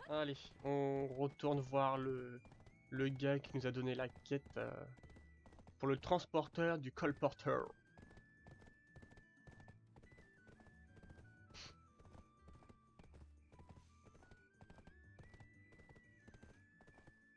Allez, on retourne voir le gars qui nous a donné la quête pour le transporteur du colporteur.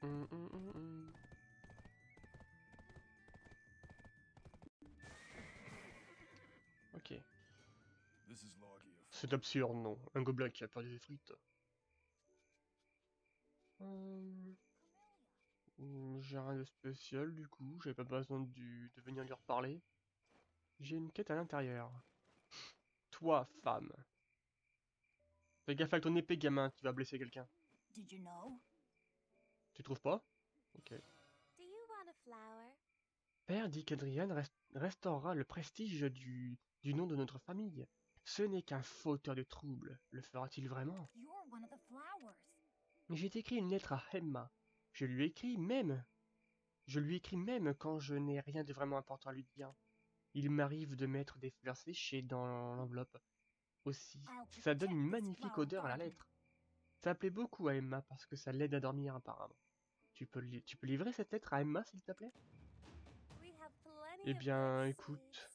Hum. Ok. C'est absurde, non. Un gobelin qui a perdu des frites. Hum, J'ai rien de spécial du coup, j'avais pas besoin de venir lui reparler. J'ai une quête à l'intérieur. Toi, femme. Fais gaffe avec ton épée, gamin, tu vas blesser quelqu'un. Tu trouves pas? Ok. Père dit qu'Adrian restaurera le prestige du nom de notre famille. Ce n'est qu'un fauteur de troubles. Le fera-t-il vraiment? Mais j'ai écrit une lettre à Emma. Je lui écris même. Je lui écris même quand je n'ai rien de vraiment important à lui dire. Il m'arrive de mettre des fleurs séchées dans l'enveloppe. Aussi, ça donne une magnifique odeur à la lettre. Ça plaît beaucoup à Emma parce que ça l'aide à dormir apparemment. Tu peux livrer cette lettre à Emma, s'il te plaît? Eh bien, écoute,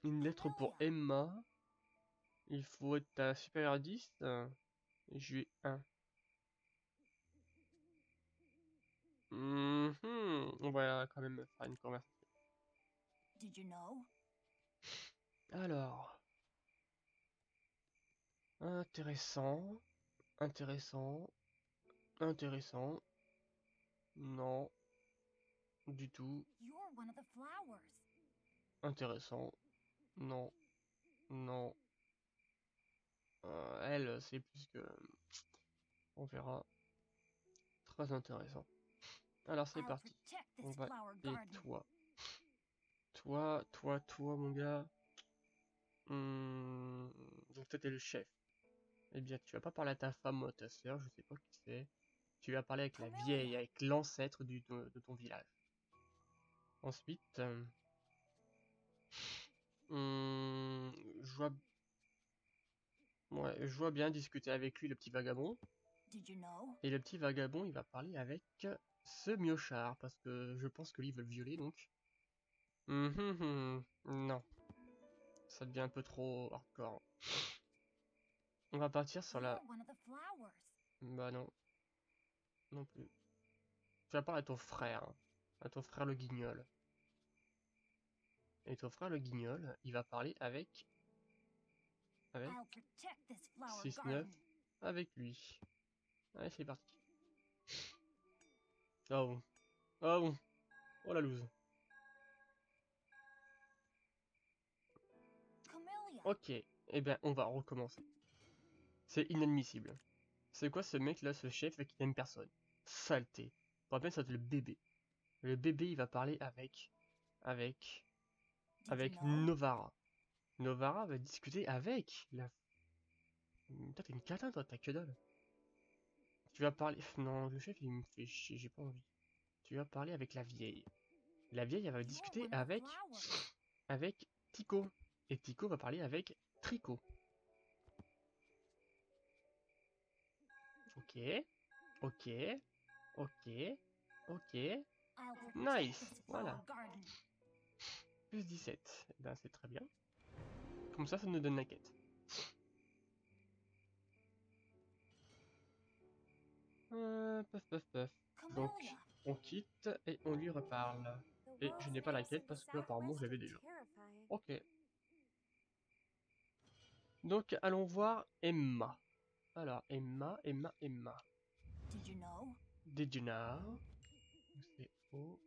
une lettre pour Emma. Il faut être à supérieur 10. Et je lui ai 1. On va quand même faire une conversation. Alors, intéressant, intéressant, intéressant. Non, du tout. Intéressant. Non, non. Elle, c'est plus que... On verra. Très intéressant. Alors c'est parti. On va... Et toi. Toi, mon gars. Donc toi, t'es le chef. Eh bien, tu vas pas parler à ta femme ou à ta sœur, je sais pas qui c'est. Tu vas parler avec la vieille, avec l'ancêtre de ton village. Ensuite, je vois... Ouais, je vois bien discuter avec lui, le petit vagabond. Et le petit vagabond, il va parler avec ce miochard, parce que je pense que lui, il veut le violer, donc... Non, ça devient un peu trop hardcore. On va partir sur la... Bah non, non plus. Tu vas parler à ton frère, hein. À ton frère le guignol. Et ton frère le guignol, il va parler avec 6-9, avec lui. Allez, c'est parti. Ah bon, ah bon, oh la loose. Ok, eh bien, on va recommencer. C'est inadmissible. C'est quoi ce mec là, ce chef qui n'aime personne? Saleté. Pour rappel, ça c'est le bébé. Le bébé, il va parler avec, avec Novara. Novara va discuter avec la... Toi, t'es une catin, toi, t'as que dalle. Tu vas parler... Non, le chef, il me fait chier, j'ai pas envie. Tu vas parler avec la vieille. La vieille, elle va discuter avec Tico. Et Tico va parler avec Tricot. Ok, ok, ok, ok. Nice, voilà. Plus 17. Eh ben, c'est très bien. Comme ça nous donne la quête. Puff, puff, puff. Donc, on quitte et on lui reparle. Et je n'ai pas la quête parce que apparemment je l'avais déjà. Ok. Donc, allons voir Emma. Alors, Emma. Did you know? C'est O.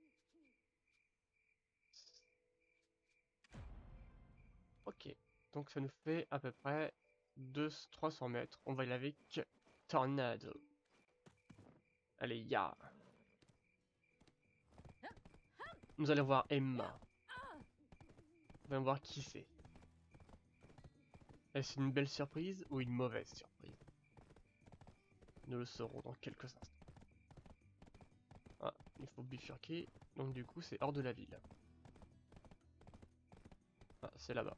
Ok. Donc, ça nous fait à peu près 300 mètres. On va y aller avec Tornado. Allez, ya. Nous allons voir Emma. On va voir qui c'est. Est-ce une belle surprise ou une mauvaise surprise? Nous le saurons dans quelques instants. Ah, il faut bifurquer. Donc du coup, c'est hors de la ville. Ah, c'est là-bas.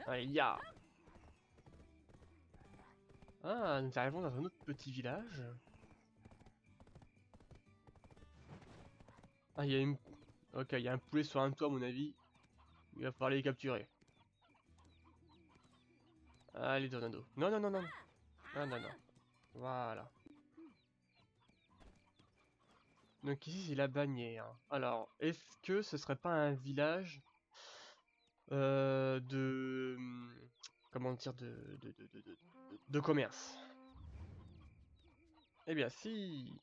Allez, ya. Ah, nous arrivons dans un autre petit village. Ah, il y a une... Ok, il y a un poulet sur un toit, à mon avis. Il va falloir les capturer. Allez, Tornado. Non, non, non, non. Non, non, non. Voilà. Donc ici, c'est la bannière. Alors, est-ce que ce serait pas un village de... Comment dire, de commerce? Eh bien, si.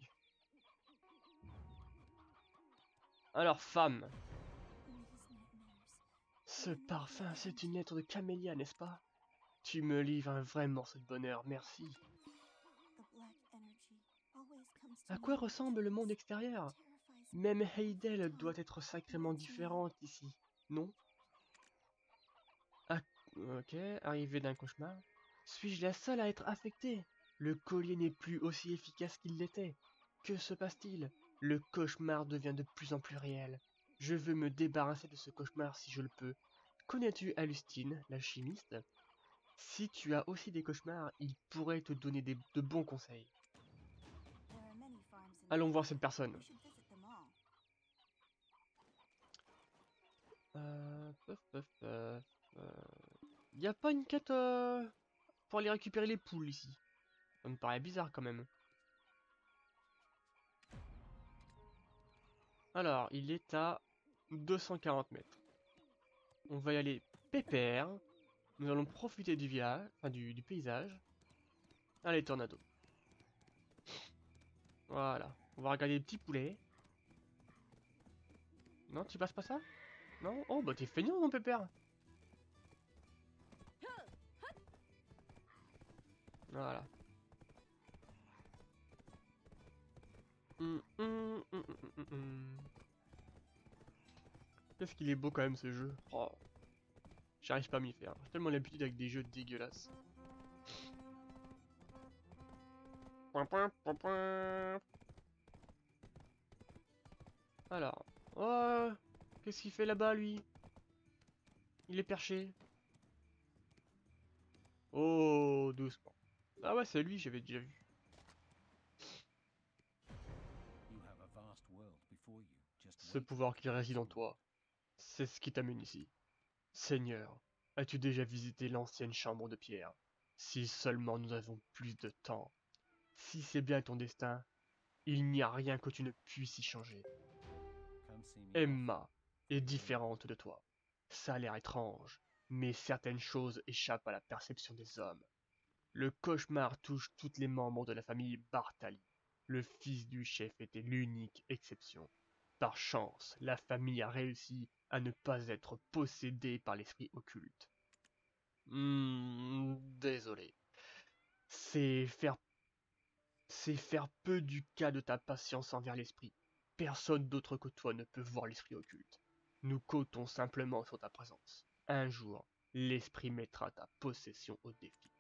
Alors, femme. Ce parfum, c'est une lettre de camélia, n'est-ce pas? Tu me livres un vrai morceau de bonheur, merci. À quoi ressemble le monde extérieur? Même Heidel doit être sacrément différente ici, non? Ah, ok, arrivé d'un cauchemar. Suis-je la seule à être affectée? Le collier n'est plus aussi efficace qu'il l'était. Que se passe-t-il? Le cauchemar devient de plus en plus réel. Je veux me débarrasser de ce cauchemar si je le peux. Connais-tu Alustine, la chimiste? Si tu as aussi des cauchemars, il pourrait te donner de bons conseils. Allons voir cette personne. Peuf, peuf, peuf, y a pas une quête pour aller récupérer les poules ici? Ça me paraît bizarre quand même. Alors, il est à 240 mètres. On va y aller pépère. Nous allons profiter du village, enfin du paysage. Allez, tornado. Voilà. On va regarder les petits poulets. Non, tu passes pas ça? Non? Oh, bah t'es feignant, mon pépère. Voilà. Qu'est-ce qu'il est beau quand même ce jeu. Oh, j'arrive pas à m'y faire. J'ai tellement l'habitude avec des jeux dégueulasses. Point, point, point, point. Alors. Oh, qu'est-ce qu'il fait là-bas lui? Il est perché. Oh, doucement. Ah ouais, c'est lui, j'avais déjà vu. Ce pouvoir qui réside en toi, c'est ce qui t'amène ici. Seigneur, as-tu déjà visité l'ancienne chambre de pierre? Si seulement nous avons plus de temps. Si c'est bien ton destin, il n'y a rien que tu ne puisses y changer. Emma est différente de toi. Ça a l'air étrange, mais certaines choses échappent à la perception des hommes. Le cauchemar touche tous les membres de la famille Bartali. Le fils du chef était l'unique exception. Par chance, la famille a réussi à ne pas être possédée par l'esprit occulte. Désolé. C'est faire, c'est faire peu du cas de ta patience envers l'esprit. Personne d'autre que toi ne peut voir l'esprit occulte. Nous comptons simplement sur ta présence. Un jour, l'esprit mettra ta possession au défi.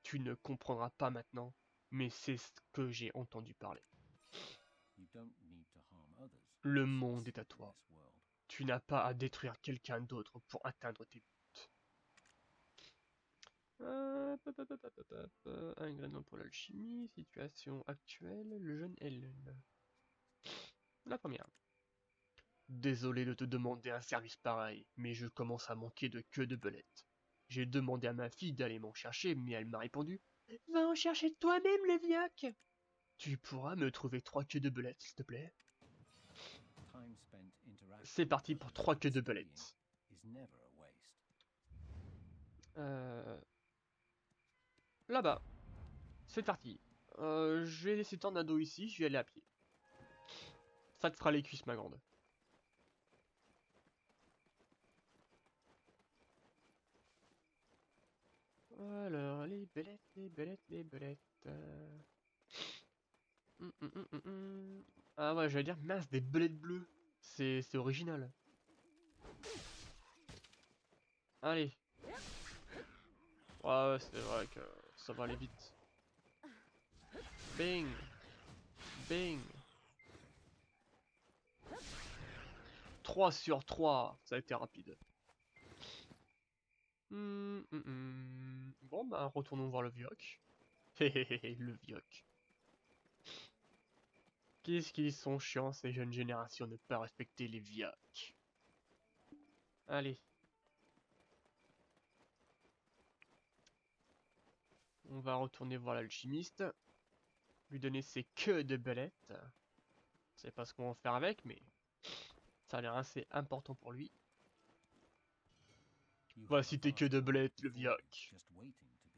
Tu ne comprendras pas maintenant, mais c'est ce que j'ai entendu parler. Le monde est à toi. Tu n'as pas à détruire quelqu'un d'autre pour atteindre tes buts. Ingrédient pour l'alchimie, situation actuelle, le jeune Hélène. La première. Désolé de te demander un service pareil, mais je commence à manquer de queue de belette. J'ai demandé à ma fille d'aller m'en chercher, mais elle m'a répondu: Va en chercher toi-même, le vioc. Tu pourras me trouver 3 queues de belette, s'il te plaît? C'est parti pour 3 queues de belette. Là-bas. C'est parti. Je vais laisser Tornado ici, je vais aller à pied. Ça te fera les cuisses, ma grande. Alors, les belettes, les belettes, les belettes. Ah ouais, j'allais dire, mince, des belettes bleues. C'est original. Allez. Ouais, c'est vrai que ça va aller vite. Bing. Bing. 3 sur 3. Ça a été rapide. Bon, bah, retournons voir le vioc. Hé hé hé hé, le vioc. Qu'est-ce qu'ils sont chiants ces jeunes générations de pas respecter les viocs. Allez. On va retourner voir l'alchimiste. Lui donner ses queues de belette. Je sais pas ce qu'on va en faire avec, mais ça a l'air assez important pour lui. Voici tes queues de belette, le vioc.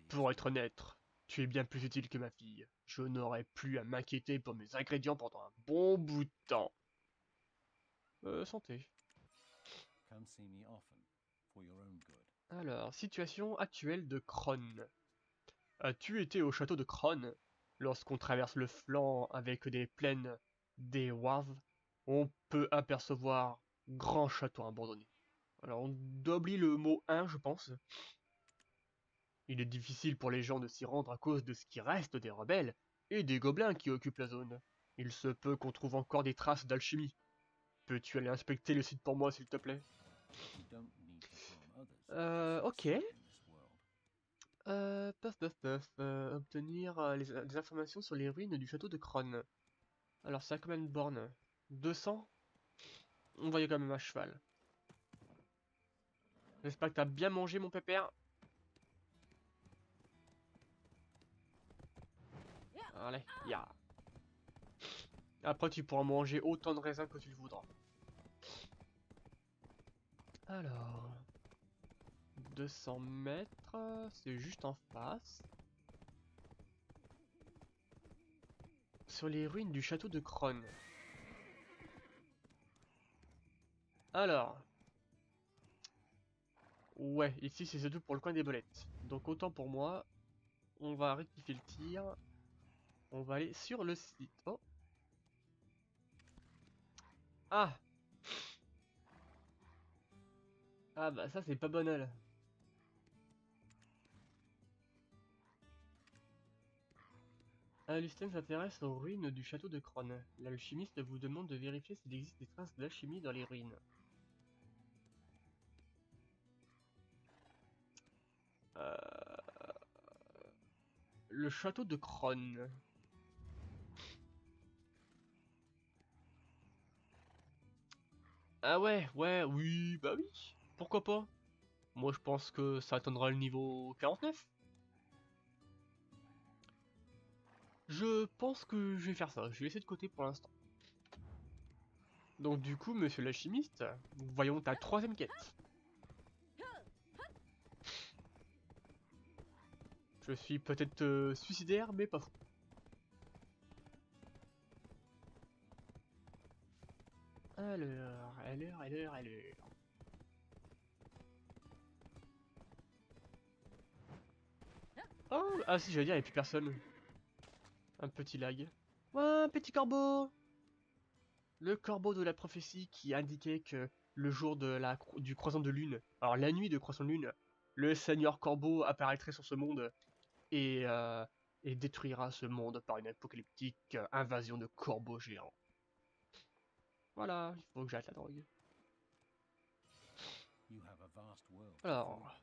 Pour être honnête, tu es bien plus utile que ma fille. Je n'aurai plus à m'inquiéter pour mes ingrédients pendant un bon bout de temps. Santé. Alors, situation actuelle de Kron. As-tu été au château de Kron? Lorsqu'on traverse le flanc avec des plaines des Waves, on peut apercevoir grand château abandonné. Alors, on doit oublier le mot 1, je pense. Il est difficile pour les gens de s'y rendre à cause de ce qui reste des rebelles et des gobelins qui occupent la zone. Il se peut qu'on trouve encore des traces d'alchimie. Peux-tu aller inspecter le site pour moi, s'il te plaît? Ok. Obtenir des informations sur les ruines du château de Kron. Alors, ça a combien de bornes? 200? On va y aller quand même à cheval. J'espère que t'as bien mangé, mon pépère. Allez, ya. Après, tu pourras manger autant de raisins que tu le voudras. Alors, 200 mètres, c'est juste en face. Sur les ruines du château de Kron. Alors, ouais, ici c'est surtout pour le coin des bolettes. Donc autant pour moi, on va rectifier le tir. On va aller sur le site. Oh. Ah. Ah bah ça c'est pas banal. Alustin s'intéresse aux ruines du château de Kron. L'alchimiste vous demande de vérifier s'il existe des traces d'alchimie dans les ruines. Le château de Kron. Ah ouais, ouais, oui, bah oui. Pourquoi pas? Moi je pense que ça atteindra le niveau 49. Je pense que je vais faire ça. Je vais laisser de côté pour l'instant. Donc du coup, monsieur l'alchimiste, voyons ta troisième quête. Je suis peut-être suicidaire, mais pas fou. Alors. Oh, ah si, j'allais dire, il n'y a plus personne. Un petit lag. Ouais, un petit corbeau. Le corbeau de la prophétie qui indiquait que le jour du croissant de lune, alors la nuit de croissant de lune, le Seigneur Corbeau apparaîtrait sur ce monde et, euh, et détruira ce monde par une apocalyptique invasion de corbeaux géants. Voilà, il faut que j'arrête la drogue. Alors,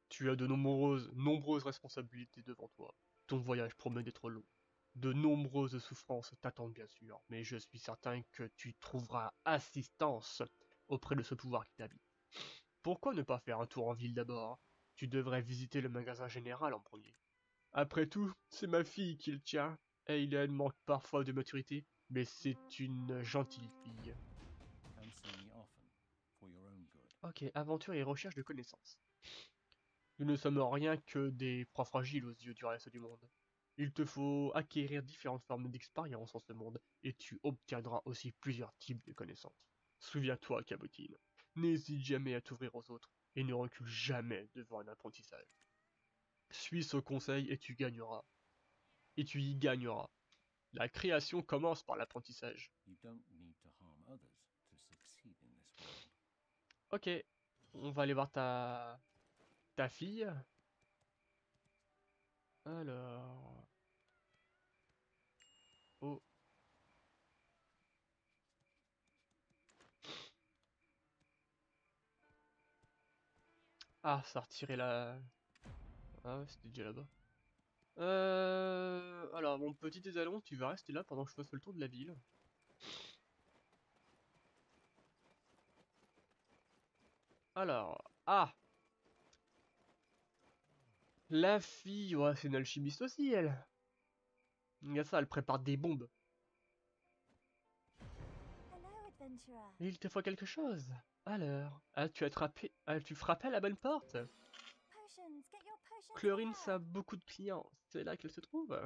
tu as de nombreuses responsabilités devant toi. Ton voyage promet d'être long. De nombreuses souffrances t'attendent bien sûr, mais je suis certain que tu trouveras assistance auprès de ce pouvoir qui t'habite. Pourquoi ne pas faire un tour en ville d'abord? Tu devrais visiter le magasin général en premier. Après tout, c'est ma fille qui le tient, et elle manque parfois de maturité, mais c'est une gentille fille. Ok, aventure et recherche de connaissances. Nous ne sommes rien que des proies fragiles aux yeux du reste du monde. Il te faut acquérir différentes formes d'expérience en ce monde, et tu obtiendras aussi plusieurs types de connaissances. Souviens-toi, Cabotine, n'hésite jamais à t'ouvrir aux autres, et ne recule jamais devant un apprentissage. Suis ce conseil et tu gagneras. Et tu y gagneras. La création commence par l'apprentissage. Ok, on va aller voir ta fille. Alors... Oh. Ah, ça a retiré la... Ah ouais, c'était déjà là-bas. Alors, mon petit étalon, tu vas rester là pendant que je fasse le tour de la ville. Alors, ah! La fille, ouais, c'est une alchimiste aussi, elle. Regarde ça, elle prépare des bombes. Il te faut quelque chose. Alors, as-tu frappé à la bonne porte? Chlorine, ça a beaucoup de clients. C'est là qu'elle se trouve.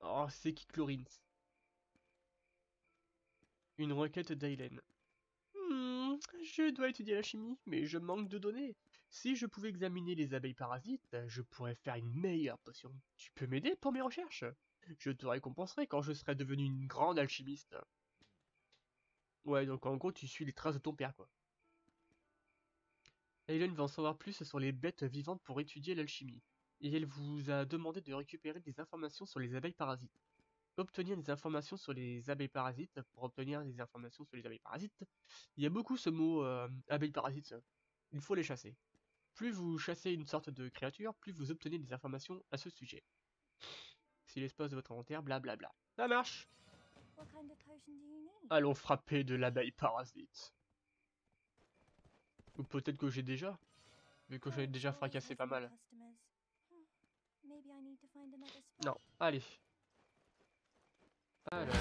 Oh, c'est qui Chlorine? Une requête d'Aileen. Je dois étudier la chimie, mais je manque de données. Si je pouvais examiner les abeilles parasites, je pourrais faire une meilleure potion. Tu peux m'aider pour mes recherches? Je te récompenserai quand je serai devenu une grande alchimiste. Ouais, donc en gros, tu suis les traces de ton père, quoi. Aileen va en savoir plus sur les bêtes vivantes pour étudier l'alchimie. Et elle vous a demandé de récupérer des informations sur les abeilles parasites. Obtenir des informations sur les abeilles parasites. Pour obtenir des informations sur les abeilles parasites, il y a beaucoup ce mot abeilles parasites. Il faut les chasser. Plus vous chassez une sorte de créature, plus vous obtenez des informations à ce sujet. Si l'espace de votre inventaire, blablabla. Ça marche! Allons frapper de l'abeille parasite. Ou peut-être que j'ai déjà, vu que j'ai déjà fracassé pas mal. Non, allez. Alors.